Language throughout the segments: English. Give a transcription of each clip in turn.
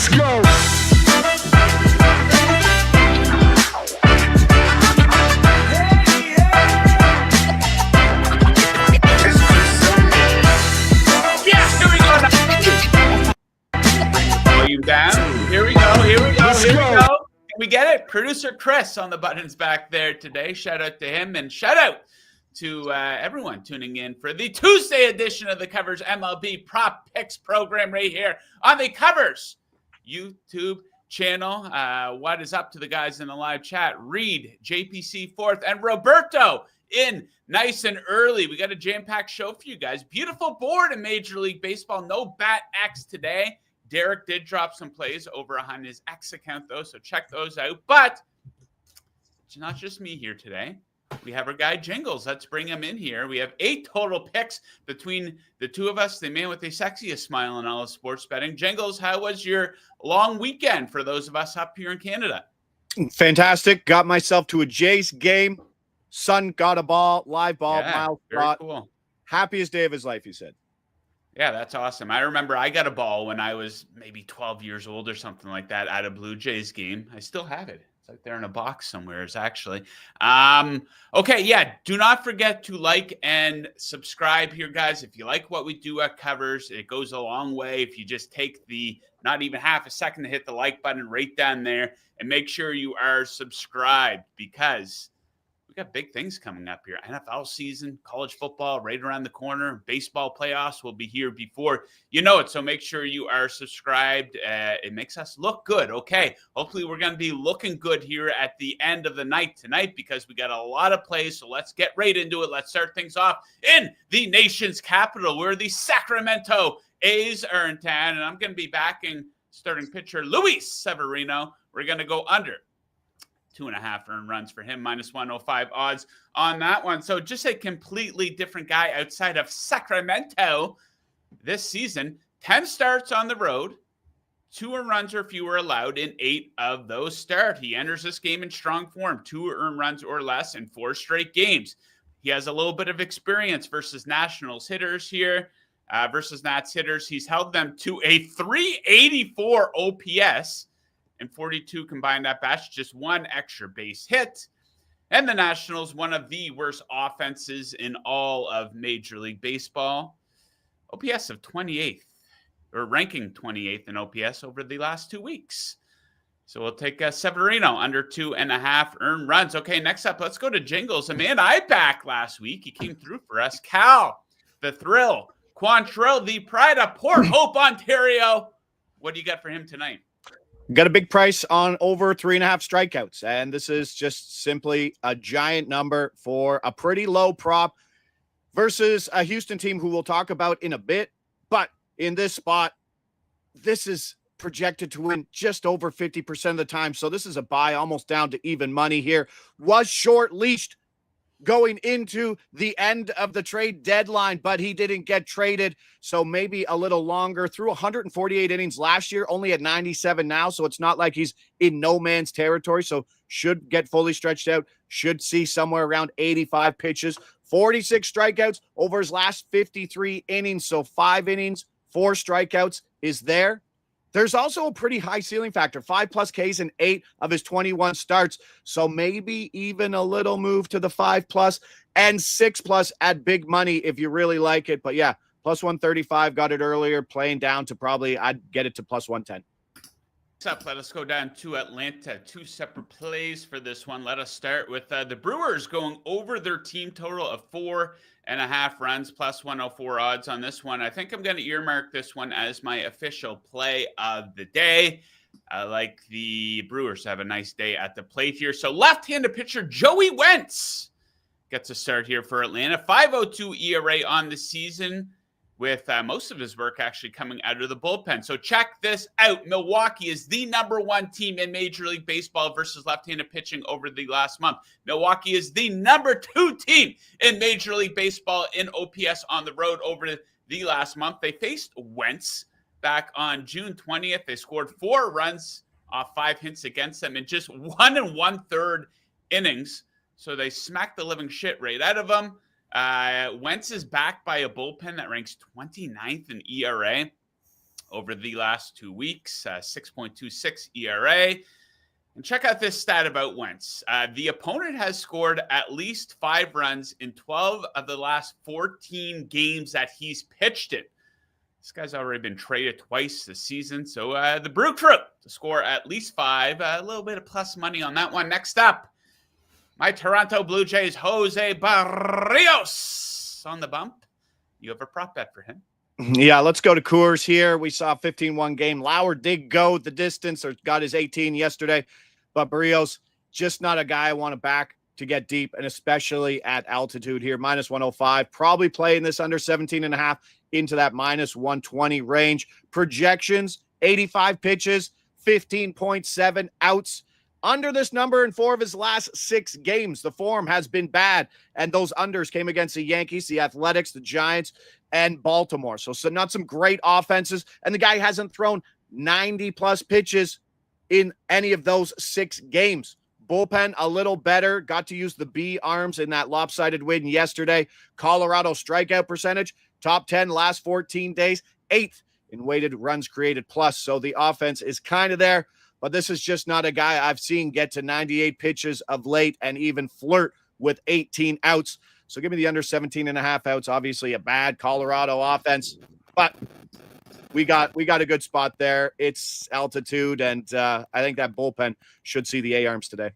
Let's go. Down. Here we go. Can we get it? Producer Chris on the buttons back there today. Shout out to him and shout out to everyone tuning in for the Tuesday edition of the Covers MLB Prop Picks program right here on the Covers YouTube channel. What is up to the guys in the live chat? Reed, JPC Fourth, and Roberto in nice and early. We got a jam-packed show for you guys. Beautiful board in Major League Baseball. No Bat X today. Derek did drop some plays over on his X account, though, so check those out. But it's not just me here today. We have our guy Jingles. Let's bring him in here. We have 8 total picks between the two of us, the man with the sexiest smile in all of sports betting. Jingles, how was your long weekend for those of us up here in Canada? Fantastic. Got myself to a Jays game. Son got a ball, live ball, Miles very cool. Happiest day of his life, he said. Yeah, that's awesome. I remember I got a ball when I was maybe 12 years old or something like that at a Blue Jays game. I still have it. It's like there in a box somewhere, actually. Okay, yeah, do not forget to like and subscribe here, guys. If you like what we do at Covers, it goes a long way. If you just take the not even half a second to hit the like button right down there and make sure you are subscribed because we got big things coming up here. NFL season, college football right around the corner. Baseball playoffs will be here before you know it. So make sure you are subscribed. It makes us look good. Okay. Hopefully we're going to be looking good here at the end of the night tonight because we got a lot of plays. So let's get right into it. Let's start things off in the nation's capital where the Sacramento A's are in town. And I'm going to be backing starting pitcher Luis Severino. We're going to go under 2.5 earned runs for him, -105 odds on that one. So just a completely different guy outside of Sacramento this season. 10 starts on the road, 2 earned runs or fewer allowed in 8 of those starts. He enters this game in strong form, 2 earned runs or less in 4 straight games. He has a little bit of experience versus Nationals hitters here. Versus Nats hitters, he's held them to a 384 OPS. And 42 combined at bats, just 1 extra base hit. And the Nationals, one of the worst offenses in all of Major League Baseball. OPS of 28th, or ranking 28th in OPS over the last 2 weeks. So we'll take Severino under 2.5 earned runs. Okay, next up, let's go to Jingles. A man I backed last week. He came through for us. Cal, the Thrill, Quantrill, the Pride of Port Hope, Ontario. What do you got for him tonight? Got a big price on over 3.5 strikeouts. And this is just simply a giant number for a pretty low prop versus a Houston team who we'll talk about in a bit. But in this spot, this is projected to win just over 50% of the time. So this is a buy almost down to even money here. Was short leashed going into the end of the trade deadline, but he didn't get traded. So maybe a little longer. Threw 148 innings last year, only at 97 now. So it's not like he's in no man's territory. So should get fully stretched out. Should see somewhere around 85 pitches, 46 strikeouts over his last 53 innings. So 5 innings, 4 strikeouts is there. There's also a pretty high ceiling factor, 5+ Ks in 8 of his 21 starts. So maybe even a little move to the 5+ and 6+ at big money if you really like it. But yeah, +135, got it earlier, playing down to probably, I'd get it to +110. Up, let us go down to Atlanta. 2 separate plays for this one. Let us start with the Brewers going over their team total of 4.5 runs, +104 odds on this one. I think I'm going to earmark this one as my official play of the day. I like the Brewers to have a nice day at the plate here. So left-handed pitcher Joey Wentz gets a start here for Atlanta. 5.02 ERA on the season, with most of his work actually coming out of the bullpen. So check this out. Milwaukee is the #1 team in Major League Baseball versus left-handed pitching over the last month. Milwaukee is the #2 team in Major League Baseball in OPS on the road over the last month. They faced Wentz back on June 20th. They scored 4 runs off 5 hits against them in just 1 1/3 innings. So they smacked the living shit right out of them. Wentz is backed by a bullpen that ranks 29th in ERA over the last 2 weeks, 6.26 ERA. And check out this stat about Wentz. The opponent has scored at least 5 runs in 12 of the last 14 games that he's pitched in. This guy's already been traded twice this season. So the Brew Crew to score at least 5. A little bit of plus money on that one. Next up, my Toronto Blue Jays, Jose Berrios on the bump. You have a prop bet for him? Yeah, let's go to Coors here. We saw a 15-1 game. Lauer did go the distance or got his 18 yesterday, but Berrios, just not a guy I want to back to get deep, and especially at altitude here. Minus 105, probably playing this under 17.5 into that minus 120 range. Projections, 85 pitches, 15.7 outs. Under this number in 4 of his last 6 games. The form has been bad, and those unders came against the Yankees, the Athletics, the Giants, and Baltimore. So not some great offenses, and the guy hasn't thrown 90-plus pitches in any of those 6 games. Bullpen, a little better. Got to use the B arms in that lopsided win yesterday. Colorado strikeout percentage, top 10 last 14 days, 8th in weighted runs created plus. So the offense is kind of there. But this is just not a guy I've seen get to 98 pitches of late and even flirt with 18 outs. So give me the under 17.5 outs. Obviously a bad Colorado offense, but we got a good spot there. It's altitude, and I think that bullpen should see the A-arms today.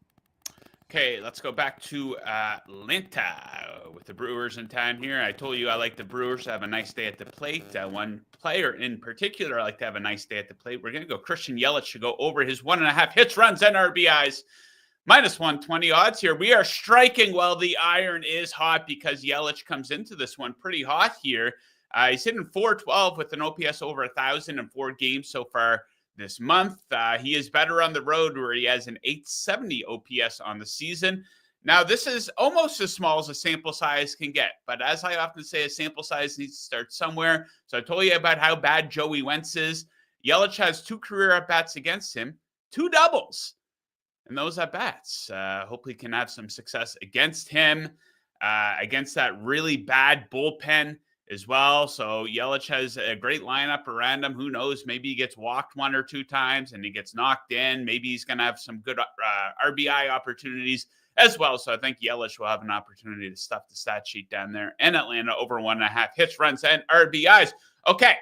Okay, let's go back to Atlanta with the Brewers in town here. I told you I like the Brewers to have a nice day at the plate. One player in particular I like to have a nice day at the plate. We're going to go Christian Yelich to go over his 1.5 hits, runs, and RBIs. Minus 120 odds here. We are striking while the iron is hot because Yelich comes into this one pretty hot here. He's hitting .412 with an OPS over 1,000 in 4 games so far this month. He is better on the road where he has an .870 OPS on the season. Now, this is almost as small as a sample size can get, but as I often say, a sample size needs to start somewhere. So I told you about how bad Joey Wentz is. Yelich has 2 career at-bats against him, 2 doubles, and those at-bats. Hopefully can have some success against him, against that really bad bullpen as well. So Yelich has a great lineup around him. Who knows? Maybe he gets walked 1 or 2 times and he gets knocked in. Maybe he's going to have some good RBI opportunities as well. So I think Yelich will have an opportunity to stuff the stat sheet down there in Atlanta over 1.5 hits, runs, and RBIs. Okay.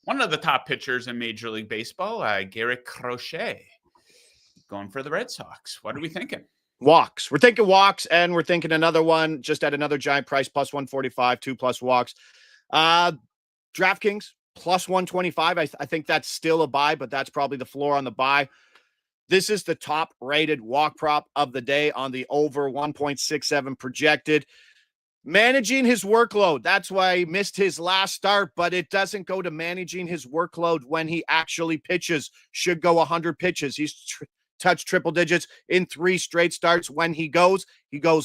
One of the top pitchers in Major League Baseball, Garrett Crochet, going for the Red Sox. What are we thinking? Walks. We're thinking walks, and we're thinking another one just at another giant price, plus 145, 2+ walks. DraftKings, plus 125. I think that's still a buy, but that's probably the floor on the buy. This is the top-rated walk prop of the day on the over 1.67 projected. Managing his workload. That's why he missed his last start, but it doesn't go to managing his workload when he actually pitches. Should go 100 pitches. He's touched triple digits in 3 straight starts. When he goes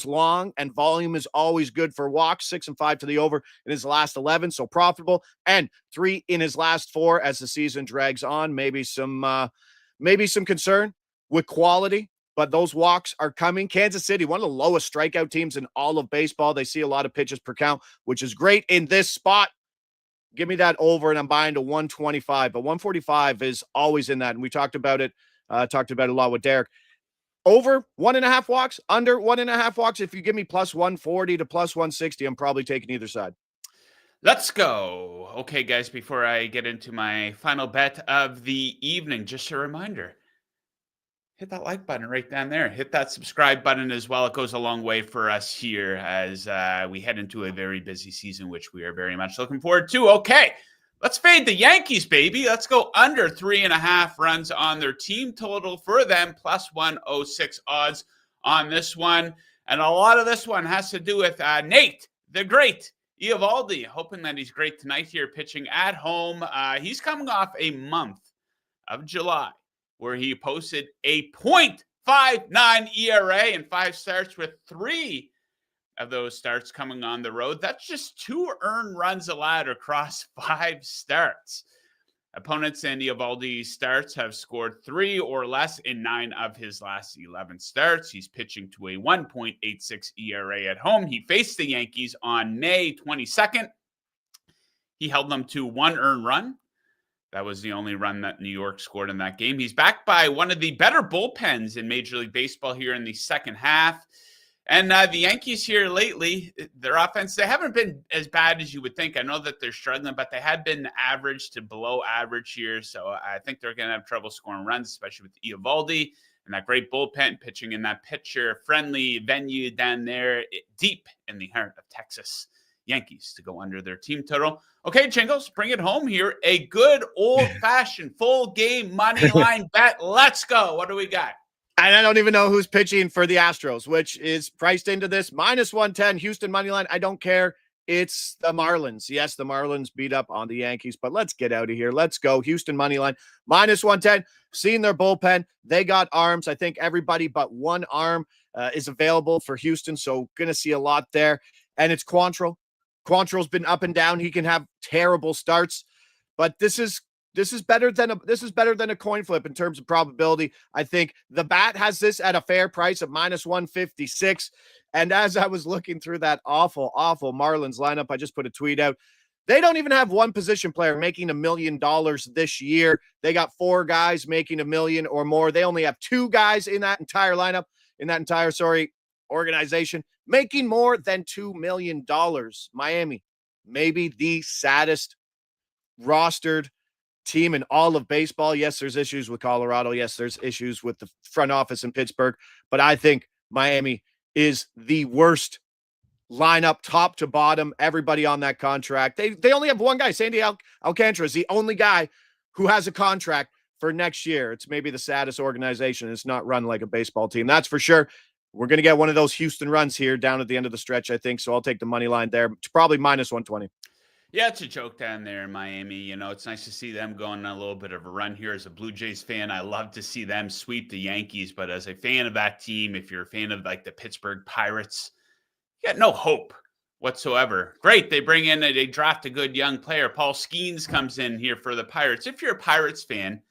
long, and volume is always good for walks. 6 and 5 to the over in his last 11, so profitable, and 3 in his last 4 as the season drags on. Maybe some concern with quality, but those walks are coming. Kansas City, one of the lowest strikeout teams in all of baseball. They see a lot of pitches per count, which is great in this spot. Give me that over, and I'm buying to 125, but 145 is always in that, and we talked about it a lot with Derek. Over 1.5 walks, under 1.5 walks. If you give me plus 140 to plus 160, I'm probably taking either side. Let's go. Okay, guys, before I get into my final bet of the evening, just a reminder, hit that like button right down there. Hit that subscribe button as well. It goes a long way for us here as we head into a very busy season, which we are very much looking forward to. Okay. Let's fade the Yankees, baby. Let's go under 3.5 runs on their team total for them, plus 106 odds on this one. And a lot of this one has to do with Nate, the great Eovaldi, hoping that he's great tonight here pitching at home. He's coming off a month of July where he posted a .59 ERA in 5 starts with 3 of those starts coming on the road. That's just 2 earned runs allowed across 5 starts. Opponents in Eovaldi's starts have scored 3 or less in 9 of his last 11 starts. He's pitching to a 1.86 ERA at home. He faced the Yankees on May 22nd. He held them to 1 earned run, That was the only run that New York scored in that game. He's backed by one of the better bullpens in Major League Baseball here in the second half. And the Yankees here lately, their offense, they haven't been as bad as you would think. I know that they're struggling, but they have been average to below average here. So I think they're going to have trouble scoring runs, especially with Eovaldi and that great bullpen pitching in that pitcher-friendly venue down there deep in the heart of Texas. Yankees to go under their team total. Okay, Jingles, bring it home here. A good old-fashioned full game money line bet. Let's go. What do we got? And I don't even know who's pitching for the Astros, which is priced into this. -110, Houston money line. I don't care. It's the Marlins. Yes, the Marlins beat up on the Yankees, but let's get out of here. Let's go. Houston money line, -110. Seeing their bullpen. They got arms. I think everybody but one arm is available for Houston, so going to see a lot there. And it's Quantrill. Quantrill's been up and down. He can have terrible starts, but this is better than a coin flip in terms of probability. I think the bat has this at a fair price of -156. And as I was looking through that awful Marlins lineup, I just put a tweet out. They don't even have one position player making $1 million this year. They got 4 guys making $1 million or more. They only have 2 guys in that entire lineup, organization, making more than $2 million. Miami, maybe the saddest rostered team in all of baseball. Yes, there's issues with Colorado. Yes, there's issues with the front office in Pittsburgh. But I think Miami is the worst lineup, top to bottom. Everybody on that contract. They only have one guy. Sandy Alcantara is the only guy who has a contract for next year. It's maybe the saddest organization. It's not run like a baseball team. That's for sure. We're going to get one of those Houston runs here down at the end of the stretch, I think. So I'll take the money line there. It's probably -120. Yeah, it's a joke down there in Miami. You know, it's nice to see them going on a little bit of a run here. As a Blue Jays fan, I love to see them sweep the Yankees. But as a fan of that team, if you're a fan of like the Pittsburgh Pirates, you got no hope whatsoever. Great. They draft a good young player. Paul Skeens comes in here for the Pirates. If you're a Pirates fan,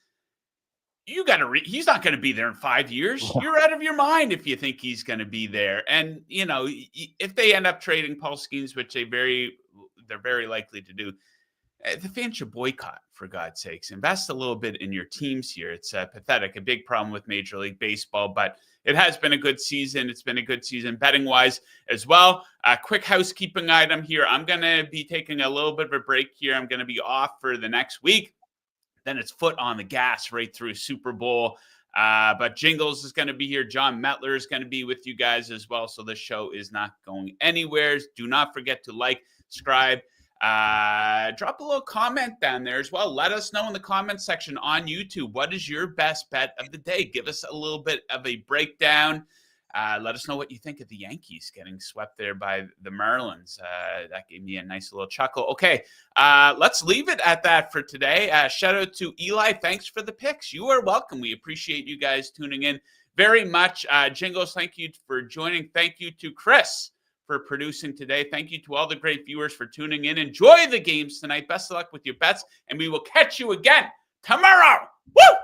you got to he's not going to be there in 5 years. You're out of your mind if you think he's going to be there. And, you know, if they end up trading Paul Skeens, which they're very likely to do, the fans should boycott, for God's sakes. Invest a little bit in your teams here. It's pathetic, a big problem with Major League Baseball, but it has been a good season. It's been a good season betting-wise as well. A quick housekeeping item here. I'm going to be taking a little bit of a break here. I'm going to be off for the next week. Then it's foot on the gas right through Super Bowl. But Jingles is going to be here. John Metler is going to be with you guys as well. So the show is not going anywhere. Do not forget to like, subscribe, drop a little comment down there as well. Let us know in the comment section on YouTube. What is your best bet of the day? Give us a little bit of a breakdown. Let us know what you think of the Yankees getting swept there by the Marlins. That gave me a nice little chuckle. Okay, let's leave it at that for today. Shout out to Eli. Thanks for the picks. You are welcome. We appreciate you guys tuning in very much. Jingles, thank you for joining. Thank you to Chris for producing today. Thank you to all the great viewers for tuning in. Enjoy the games tonight. Best of luck with your bets, and we will catch you again tomorrow. Woo!